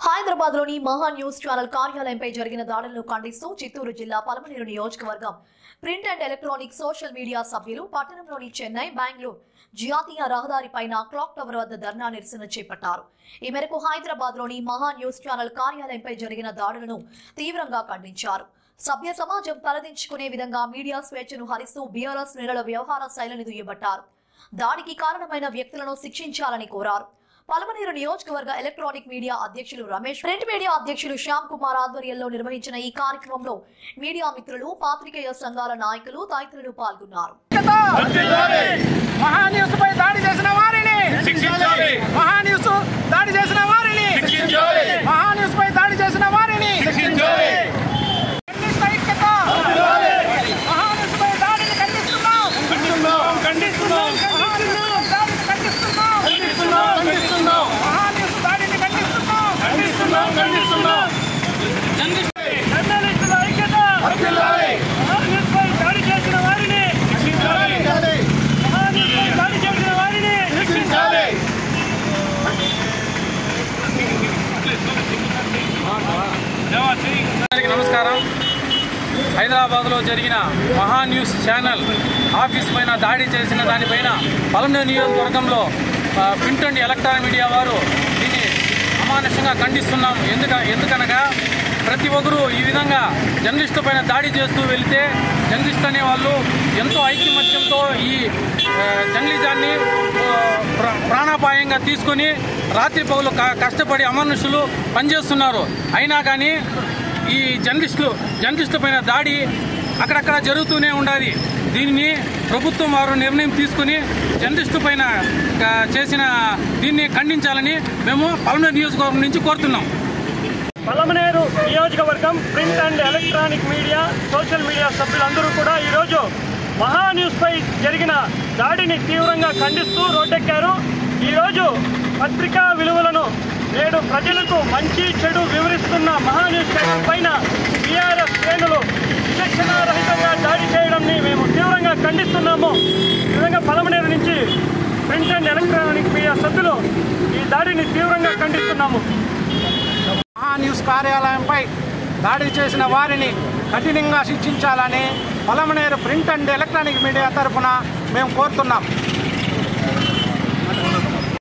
హైదరాబాద్లోని మహా news channel కార్యాలయంపై జరిగిన దాడులను ఖండిస్తూ చిత్తూరు జిల్లా పలమనేరు నియోజకవర్గం print and electronic social media సభ్యులు పట్టణంలోని చెన్నై, బెంగళూరు జాతీయ రహదారిపైన క్లాక్ టవర్ వద్ద ధర్నా నిరసన చేపట్టారు. ఈ మేరకు హైదరాబాద్లోని మహా న్యూస్ ఛానల్ కార్యాలయంపై జరిగిన దాడులను తీవ్రంగా ఖండించారు. సభ్య సమాజం తలదించుకునే విధంగా మీడియా స్వేచ్ఛను హరిస్తూ బీఆర్ఎస్ నేరల వ్యవహార శైలిని దుయ్యబట్టారు. దాడికి కారణమైన వ్యక్తులను శిక్షించాలని కోరారు. పలమనేరు నియోజకవర్గ ఎలక్ట్రానిక్ మీడియా అధ్యక్షులు రమేష్, ప్రింట్ మీడియా అధ్యక్షులు శ్యామ్ కుమార్ ఆధ్వర్యంలో నిర్వహించిన ఈ కార్యక్రమంలో మీడియా మిత్రులు, పాత్రికేయ సంఘాల నాయకులు తదితరులు పాల్గొన్నారు. నమస్కారం. హైదరాబాద్లో జరిగిన మహా న్యూస్ ఛానల్ ఆఫీస్ పైన దాడి చేసిన దానిపైన పలమనేరు నియోజకవర్గంలో ప్రింట్ అండ్ ఎలక్ట్రానిక్ మీడియా వారు దీన్ని అమానుషంగా ఖండిస్తున్నాం. ఎందుకనగా ప్రతి ఒక్కరూ ఈ విధంగా జర్నలిస్టు పైన దాడి చేస్తూ వెళితే జర్నలిస్ట్ అనే వాళ్ళు ఎంతో ఐకమత్యంతో ఈ జర్నలిజాన్ని ప్రాణాపాయంగా తీసుకొని రాత్రి పౌలు కష్టపడి అమానుషులు పనిచేస్తున్నారు. అయినా కానీ ఈ జర్నలిస్టు పైన దాడి అక్కడక్కడ జరుగుతూనే ఉండాలి. దీన్ని ప్రభుత్వం వారు నిర్ణయం తీసుకుని జర్నలిస్టు పైన చేసిన దీన్ని ఖండించాలని మేము పలమనేరు నియోజకవర్గం నుంచి కోరుతున్నాం. పలమనేరు నియోజకవర్గం print and electronic media, social media సభ్యులందరూ కూడా ఈరోజు మహా న్యూస్పై జరిగిన దాడిని తీవ్రంగా ఖండిస్తూ రోడ్డెక్కారు. ఈరోజు పత్రికా విలువలను నేడు ప్రజలకు మంచి చెడు వివరిస్తున్న మహా న్యూస్ ఛానల్ పైన బీఆర్ఎస్ శ్రేణులు విచక్షణారహితంగా దాడి చేయడాన్ని మేము తీవ్రంగా ఖండిస్తున్నాము. ఈ విధంగా పలమనేరు నుంచి ప్రింట్ అండ్ ఎలక్ట్రానిక్ మీడియా సభ్యులు ఈ దాడిని తీవ్రంగా ఖండిస్తున్నాము. మహా న్యూస్ కార్యాలయంపై దాడి చేసిన వారిని కఠినంగా శిక్షించాలని Palamaneru print and electronic media తరఫున మేము కోరుతున్నాం.